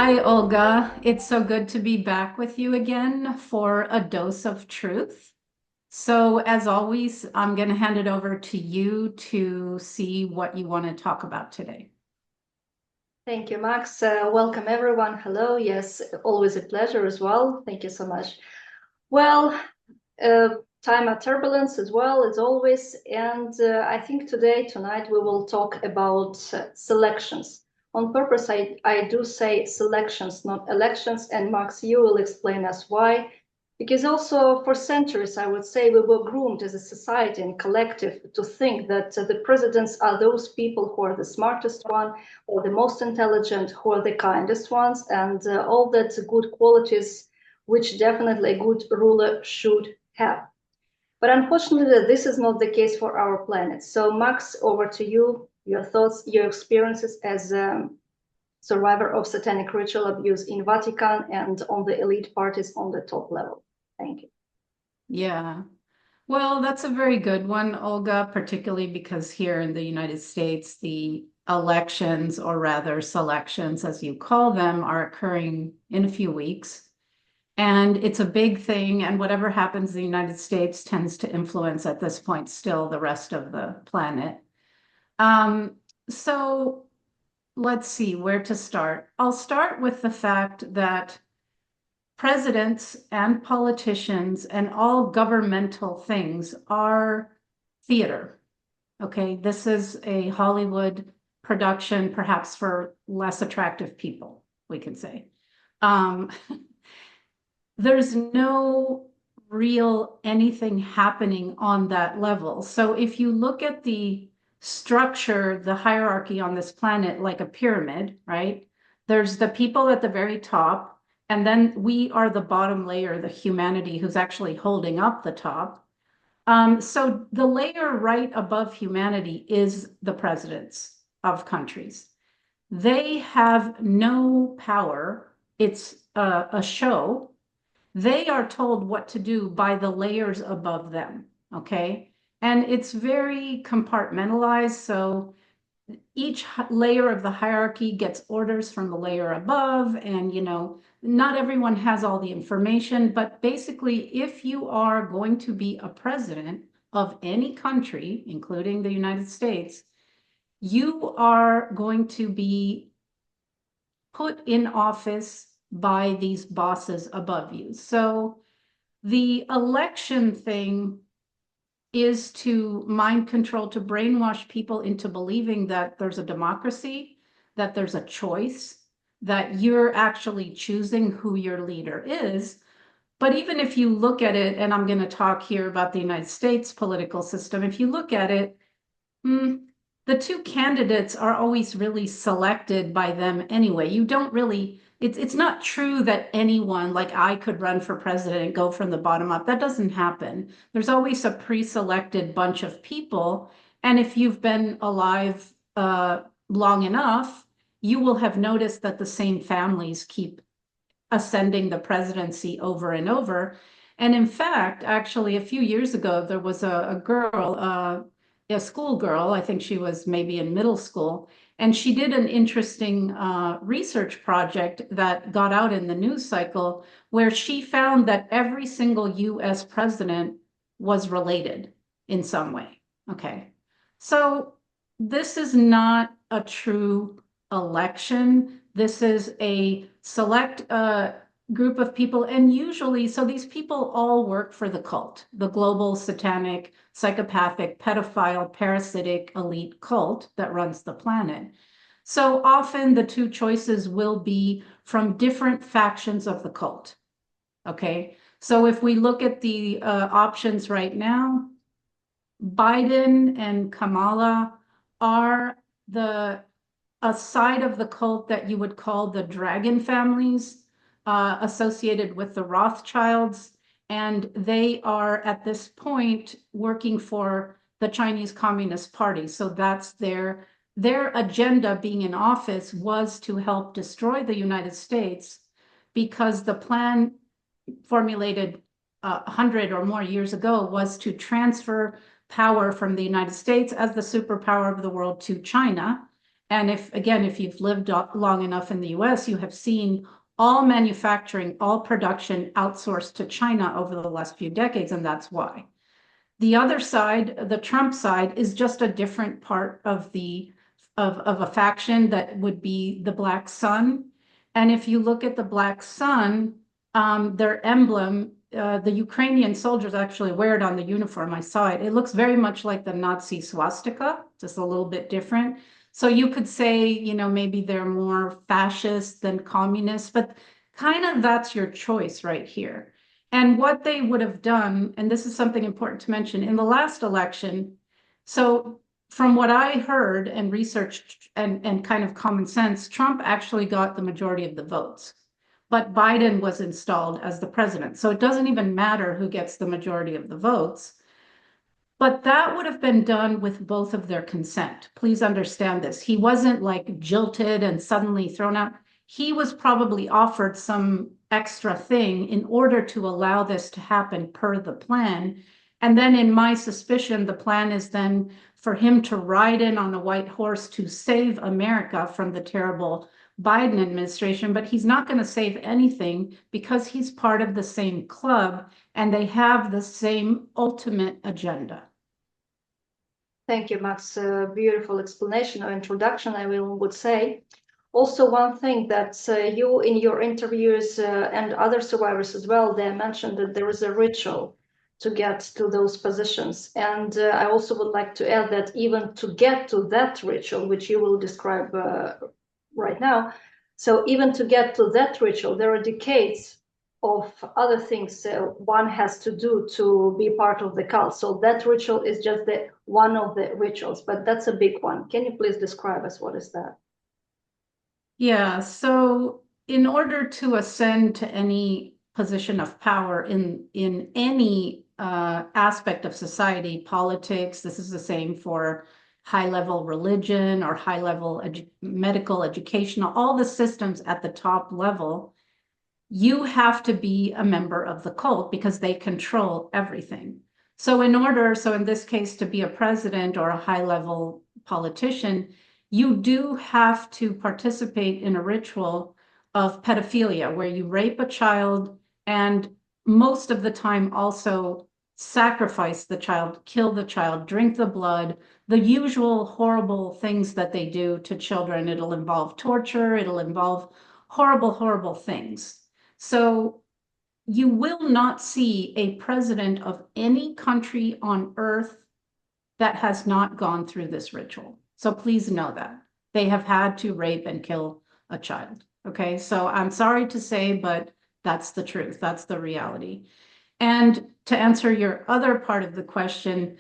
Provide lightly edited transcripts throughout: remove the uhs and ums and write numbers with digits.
Hi, Olga. It's so good to be back with you again for a dose of truth. So, as always, I'm going to hand it over to you to see what you want to talk about today. Thank you, Max. Welcome, everyone. Hello. Yes, always a pleasure as well. Thank you so much. Well, uh, time of turbulence as well as always. And I think tonight, we will talk about selections. On purpose, I do say selections, not elections. And Max, you will explain us why. Because also for centuries, I would say we were groomed as a society and collective to think that the presidents are those people who are the smartest one or the most intelligent, who are the kindest ones, and all that good qualities which definitely a good ruler should have. But unfortunately, this is not the case for our planet. So, Max, over to you, your thoughts, your experiences as a survivor of satanic ritual abuse in Vatican and on the elite parties on the top level. Thank you. Yeah. Well, that's a very good one, Olga, particularly because here in the United States, the elections, or rather selections, as you call them, are occurring in a few weeks. And it's a big thing. And whatever happens in the United States tends to influence at this point still the rest of the planet. Um, so let's see where to start. I'll start with the fact that presidents and politicians and all governmental things are theater. Okay, this is a Hollywood production, perhaps for less attractive people, we can say. Um, there's no real anything happening on that level. So if you look at the structure, the hierarchy on this planet, like a pyramid, right? There's the people at the very top, and then we are the bottom layer, the humanity who's actually holding up the top. So the layer right above humanity is the presidents of countries. They have no power. It's a show. They are told what to do by the layers above them, okay? And it's very compartmentalized. So each layer of the hierarchy gets orders from the layer above. And, not everyone has all the information. But basically, if you are going to be a president of any country, including the United States, you are going to be put in office by these bosses above you. So the election thing is to mind control, to brainwash people into believing that there's a democracy, that there's a choice, that you're actually choosing who your leader is. But even if you look at it, and I'm going to talk here about the United States political system, if you look at it, the two candidates are always really selected by them anyway. You don't really, it's not true that anyone, like I could run for president and go from the bottom up. That doesn't happen. There's always a pre-selected bunch of people. And if you've been alive long enough, you will have noticed that the same families keep ascending the presidency over and over. And in fact, actually, a few years ago, there was a girl, a schoolgirl, I think she was maybe in middle school, and she did an interesting research project that got out in the news cycle where she found that every single US president was related in some way. Okay. So this is not a true election. This is a select group of people. And usually, so these people all work for the cult, the global satanic, psychopathic, pedophile, parasitic elite cult that runs the planet. So often the two choices will be from different factions of the cult. Okay. So if we look at the options right now, Biden and Kamala are a side of the cult that you would call the dragon families, associated with the Rothschilds. And they are at this point working for the Chinese Communist Party. So that's their agenda being in office was to help destroy the United States because the plan formulated 100 or more years ago was to transfer power from the United States as the superpower of the world to China. And if you've lived long enough in the US, you have seen all manufacturing, all production outsourced to China over the last few decades, and that's why. The other side, the Trump side, is just a different part of a faction that would be the Black Sun. And if you look at the Black Sun, their emblem, the Ukrainian soldiers actually wear it on the uniform. I saw it. It looks very much like the Nazi swastika, just a little bit different. So you could say, maybe they're more fascist than communist, but kind of that's your choice right here. And what they would have done, and this is something important to mention, in the last election, so from what I heard and researched and kind of common sense, Trump actually got the majority of the votes, but Biden was installed as the president. So it doesn't even matter who gets the majority of the votes. But that would have been done with both of their consent. Please understand this. He wasn't like jilted and suddenly thrown out. He was probably offered some extra thing in order to allow this to happen per the plan. And then in my suspicion, the plan is then for him to ride in on a white horse to save America from the terrible Biden administration, but he's not going to save anything because he's part of the same club and they have the same ultimate agenda. Thank you, Max. Beautiful explanation or introduction, I would say. Also, one thing that you in your interviews and other survivors as well, they mentioned that there is a ritual to get to those positions. And I also would like to add that even to get to that ritual, which you will describe right now, so even to get to that ritual, there are decades of other things one has to do to be part of the cult. So that ritual is just one of the rituals, but that's a big one. Can you please describe us what is that? Yeah, so in order to ascend to any position of power in any aspect of society, politics, this is the same for high-level religion or high-level medical, educational, all the systems at the top level, you have to be a member of the cult because they control everything. So in this case, to be a president or a high-level politician, you do have to participate in a ritual of pedophilia where you rape a child and most of the time also sacrifice the child, kill the child, drink the blood, the usual horrible things that they do to children. It'll involve torture, it'll involve horrible, horrible things. So you will not see a president of any country on earth that has not gone through this ritual. So please know that. They have had to rape and kill a child. Okay, so I'm sorry to say, but that's the truth. That's the reality. And to answer your other part of the question,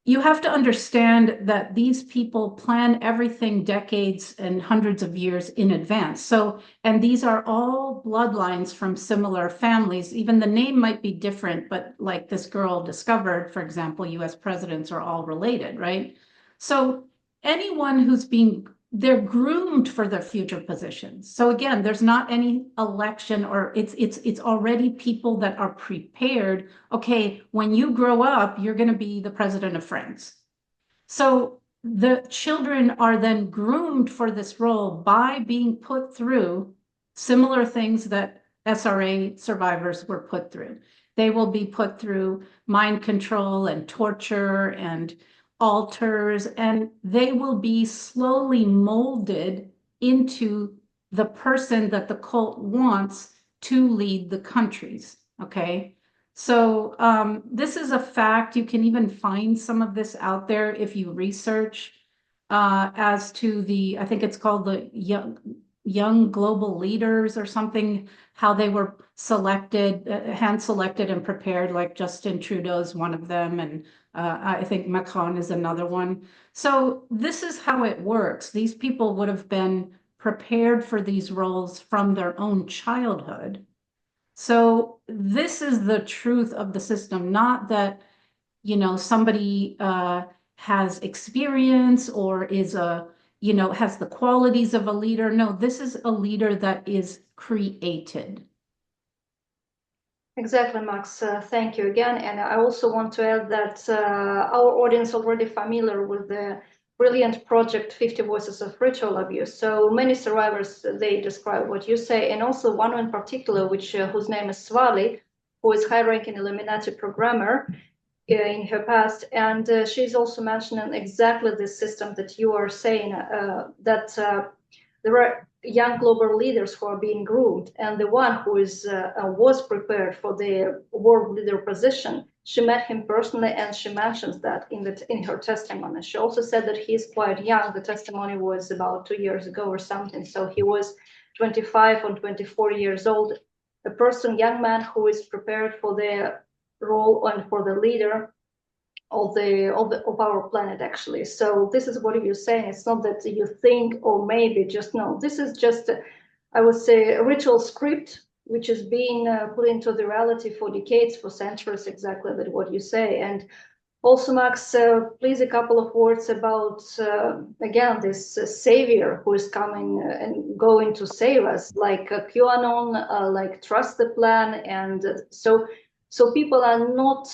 you have to understand that these people plan everything decades and hundreds of years in advance. So, and these are all bloodlines from similar families. Even the name might be different, but like this girl discovered, for example, US presidents are all related, right? So anyone who's being they're groomed for their future positions. So again, there's not any election or it's already people that are prepared. Okay, when you grow up, you're going to be the president of France. So the children are then groomed for this role by being put through similar things that SRA survivors were put through. They will be put through mind control and torture and altars, and they will be slowly molded into the person that the cult wants to lead the countries. Okay. So this is a fact. You can even find some of this out there if you research as to I think it's called the young global leaders or something, how they were selected, hand selected and prepared, like Justin Trudeau's one of them, and I think Macron is another one. So this is how it works. These people would have been prepared for these roles from their own childhood. So this is the truth of the system, not that, somebody has experience or has the qualities of a leader. No, this is a leader that is created. Exactly, Max. Thank you again. And I also want to add that our audience already familiar with the brilliant project 50 Voices of Ritual Abuse. So many survivors, they describe what you say, and also one in particular, which whose name is Svali, who is high-ranking Illuminati programmer in her past, and she's also mentioning exactly this system that you are saying, that there are young global leaders who are being groomed, and the one who was prepared for the world leader position, she met him personally, and she mentions that in her testimony. She also said that he's quite young. The testimony was about 2 years ago or something, so he was 25 or 24 years old, a person, young man who is prepared for the role and for the leader of our planet, actually. So this is what you're saying. It's not that you think or maybe just no. This is just, I would say, a ritual script which is being put into the reality for decades, for centuries, exactly that what you say. And also, Max, please a couple of words about again this savior who is coming and going to save us, like QAnon, like trust the plan, and so people are not.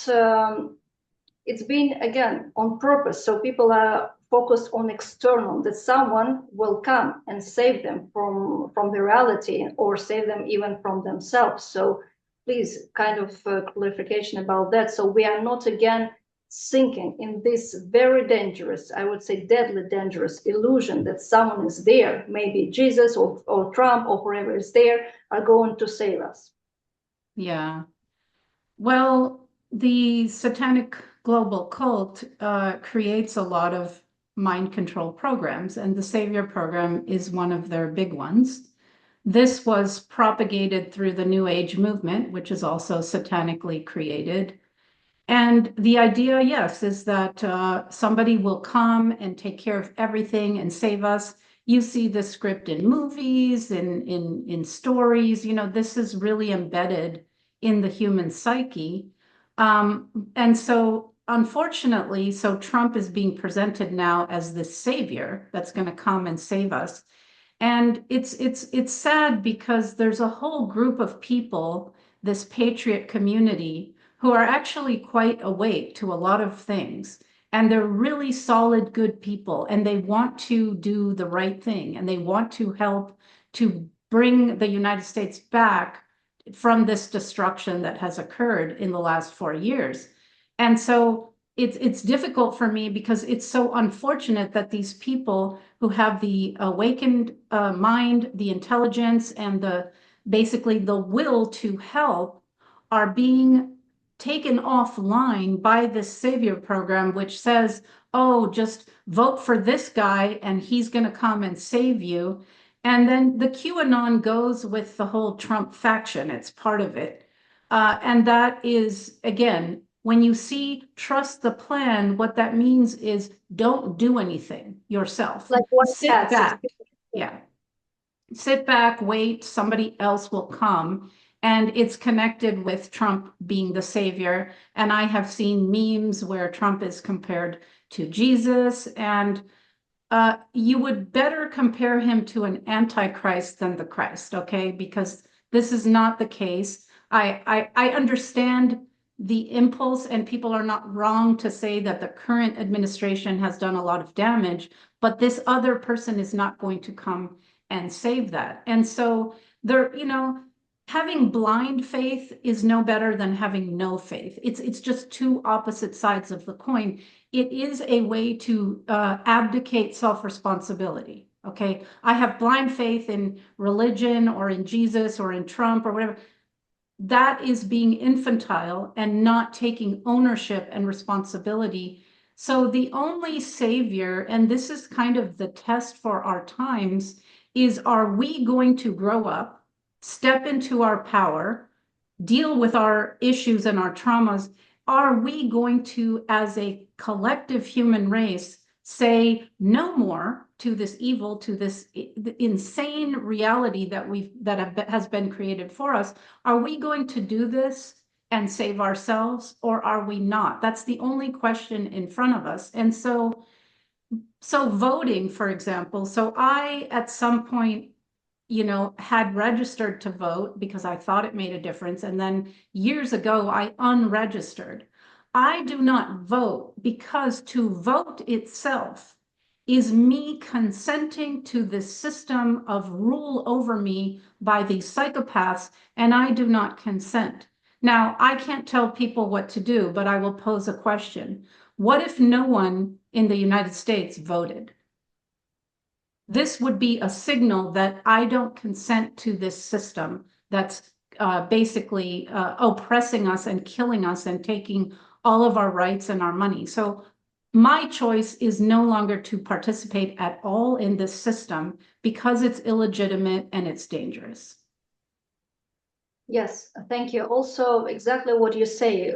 It's been again on purpose, so people are focused on external, that someone will come and save them from the reality, or save them even from themselves. So please, kind of clarification about that, so we are not again sinking in this very dangerous, I would say deadly dangerous illusion that someone is there, maybe Jesus or Trump or whoever is there, are going to save us. Yeah. Well, the satanic global cult creates a lot of mind control programs, and the Savior program is one of their big ones. This was propagated through the New Age movement, which is also satanically created. And the idea, yes, is that somebody will come and take care of everything and save us. You see the script in movies, in stories, this is really embedded in the human psyche. And so unfortunately, so Trump is being presented now as this savior that's going to come and save us. And it's sad because there's a whole group of people, this patriot community, who are actually quite awake to a lot of things. And they're really solid, good people, and they want to do the right thing, and they want to help to bring the United States back from this destruction that has occurred in the last 4 years. And so it's difficult for me because it's so unfortunate that these people who have the awakened mind, the intelligence, and basically the will to help are being taken offline by this savior program, which says, oh, just vote for this guy and he's going to come and save you. And then the QAnon goes with the whole Trump faction. It's part of it. And that is, again, when you see trust the plan, what that means is don't do anything yourself. Like what Sit hats? back. Yeah. Sit back, wait, somebody else will come. And it's connected with Trump being the savior. And I have seen memes where Trump is compared to Jesus. And you would better compare him to an antichrist than the Christ, okay? Because this is not the case. I understand the impulse, and people are not wrong to say that the current administration has done a lot of damage, but this other person is not going to come and save that. And so there, having blind faith is no better than having no faith. It's just two opposite sides of the coin. It is a way to abdicate self-responsibility. Okay, I have blind faith in religion or in Jesus or in Trump or whatever. That is being infantile and not taking ownership and responsibility. So the only savior, and this is kind of the test for our times, is are we going to grow up, step into our power, deal with our issues and our traumas? Are we going to, as a collective human race, say no more to this evil, to this insane reality that has been created for us? Are we going to do this and save ourselves, or are we not? That's the only question in front of us. And so voting, for example, so I at some point had registered to vote because I thought it made a difference. And then years ago, I unregistered. I do not vote because to vote itself is me consenting to this system of rule over me by these psychopaths, and I do not consent. Now, I can't tell people what to do, but I will pose a question. What if no one in the United States voted? This would be a signal that I don't consent to this system that's basically oppressing us and killing us and taking all of our rights and our money. So my choice is no longer to participate at all in this system because it's illegitimate and it's dangerous. Yes, thank you. Also, exactly what you say.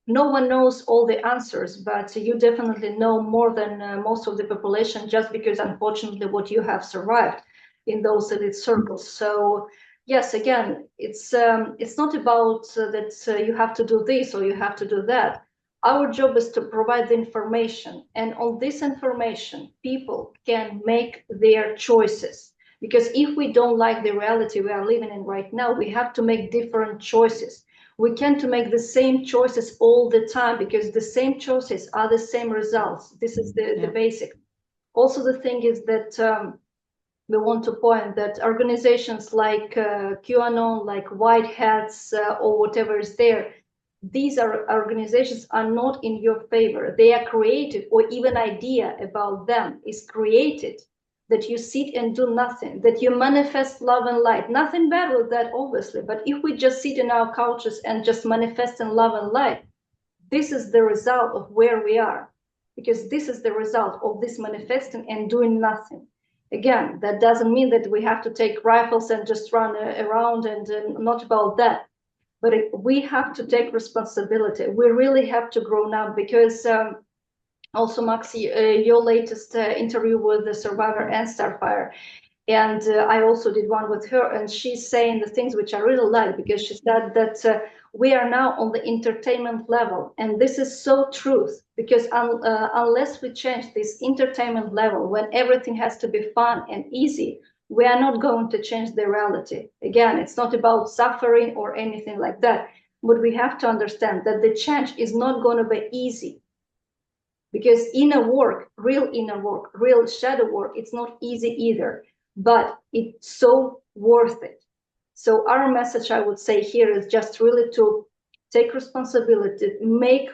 No one knows all the answers, but you definitely know more than most of the population just because, unfortunately, what you have survived in those elite circles. So, yes, again, it's not about that you have to do this or you have to do that. Our job is to provide the information, and on this information, people can make their choices. Because if we don't like the reality we are living in right now, we have to make different choices. We can't make the same choices all the time because the same choices are the same results. This is the basic. Also, the thing is that we want to point that organizations like QAnon, like White Hats, or whatever is there, these are organizations are not in your favor. They are created, or even idea about them is created, that you sit and do nothing, that you manifest love and light. Nothing bad with that, obviously. But if we just sit in our couches and just manifest in love and light, this is the result of where we are, because this is the result of this manifesting and doing nothing. Again, that doesn't mean that we have to take rifles and just run around, and not about that. But we have to take responsibility. We really have to grow up, because also, Maxi, your latest interview with the survivor and Starfire, and I also did one with her, and she's saying the things which I really like, because she said that we are now on the entertainment level, and this is so truth, because unless we change this entertainment level, when everything has to be fun and easy, we are not going to change the reality. Again, it's not about suffering or anything like that, but we have to understand that the change is not going to be easy, because inner work, real shadow work, it's not easy either, but it's so worth it. So our message, I would say here, is just really to take responsibility, make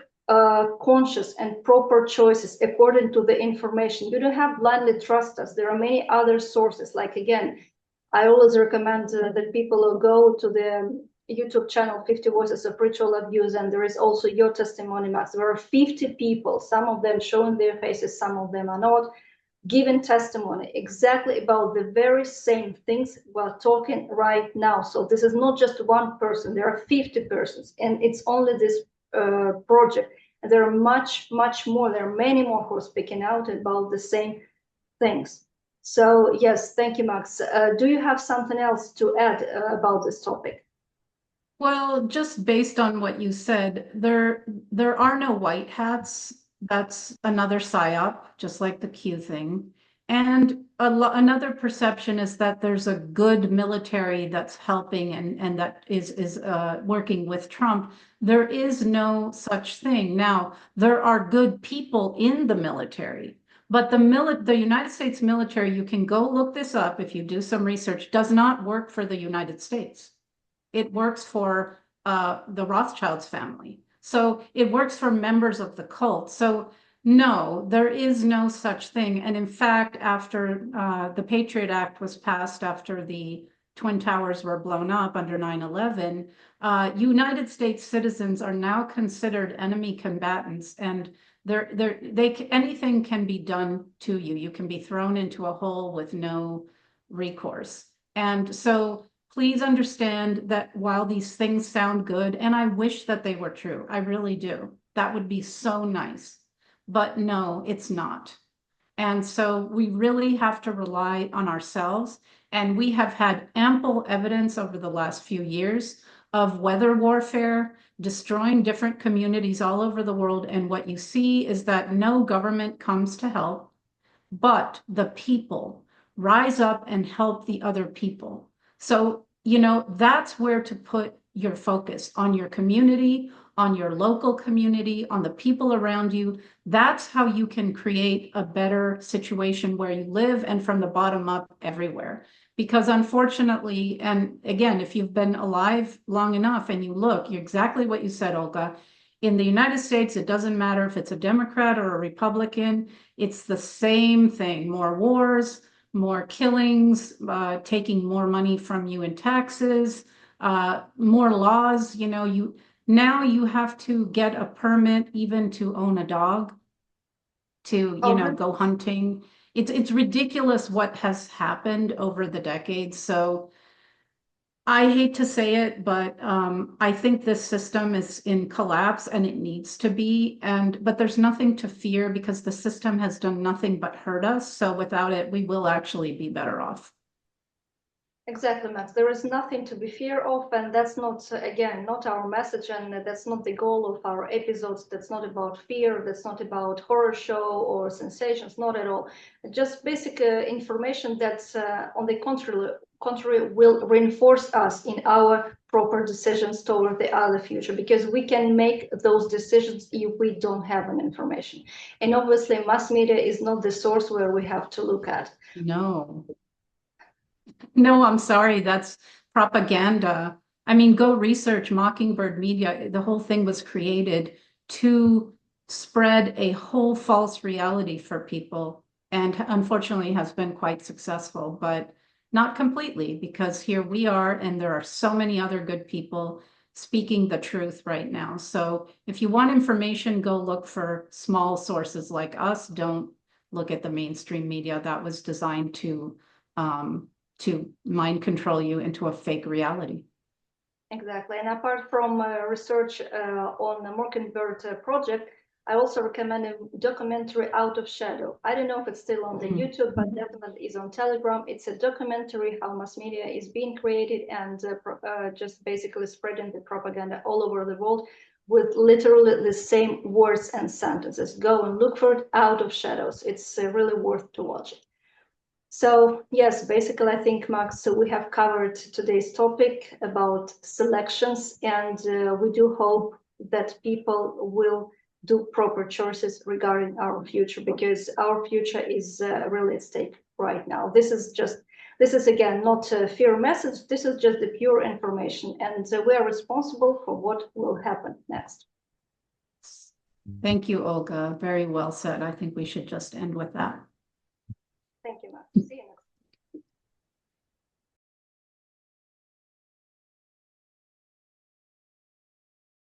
conscious and proper choices according to the information. You don't have blindly trust us. There are many other sources. Like, again, I always recommend that people go to the YouTube channel 50 Voices of Ritual Abuse, and there is also your testimony, Max. There are 50 people, some of them showing their faces, some of them are not, giving testimony exactly about the very same things we're talking right now. So this is not just one person, there are 50 persons, and it's only this project. And there are much more, there are many more who are speaking out about the same things. So yes, thank you, Max. Do you have something else to add about this topic? Well, just based on what you said, there are no white hats. That's another psyop, just like the Q thing. And another perception is that there's a good military that's helping and that is working with Trump. There is no such thing. Now, there are good people in the military, but the United States military, you can go look this up if you do some research, does not work for the United States. It works for the Rothschilds family. So it works for members of the cult. So no, there is no such thing. And in fact, after the Patriot Act was passed, after the Twin Towers were blown up under 9/11, United States citizens are now considered enemy combatants, and anything can be done to you. You can be thrown into a hole with no recourse. And so please understand that while these things sound good, and I wish that they were true, I really do. That would be so nice. But no, it's not. And so we really have to rely on ourselves. And we have had ample evidence over the last few years of weather warfare, destroying different communities all over the world. And what you see is that no government comes to help, but the people rise up and help the other people. So, that's where to put your focus on your community, on your local community, on the people around you. That's how you can create a better situation where you live and from the bottom up everywhere. Because unfortunately, and again, if you've been alive long enough and you look, you're exactly what you said, Olga. In the United States, it doesn't matter if it's a Democrat or a Republican, it's the same thing. More wars, more killings, taking more money from you in taxes, more laws. Now you have to get a permit even to own a dog, to, Oh, go hunting. It's ridiculous what has happened over the decades. So I hate to say it, but I think this system is in collapse and it needs to be. But there's nothing to fear because the system has done nothing but hurt us. So without it, we will actually be better off. exactly, Max. There is nothing to be fear of, and that's not, again, not our message, and that's not the goal of our episodes. That's not about fear. That's not about horror show or sensations. Not at all. Just basic information that's, on the contrary, will reinforce us in our proper decisions toward the other future, because we can make those decisions if we don't have an information. And obviously, mass media is not the source where we have to look at. No. No, I'm sorry, that's propaganda. I mean, go research Mockingbird Media. The whole thing was created to spread a whole false reality for people, and unfortunately has been quite successful, but not completely, because here we are, and there are so many other good people speaking the truth right now. So if you want information, go look for small sources like us. Don't look at the mainstream media that was designed um, to mind control you into a fake reality. Exactly. And apart from research on the Mockingbird project, I also recommend a documentary Out of Shadow. I don't know if it's still on the YouTube, but definitely is on Telegram. It's a documentary how mass media is being created and just basically spreading the propaganda all over the world with literally the same words and sentences. Go and look for it, Out of Shadows. It's really worth to watch it. So yes, basically, I think, Max, so we have covered today's topic about selections, and we do hope that people will do proper choices regarding our future, because our future is really at stake right now. This is again not a fear message. This is just the pure information, and we are responsible for what will happen next. Thank you, Olga. Very well said. I think we should just end with that. Thank you, Max. See you.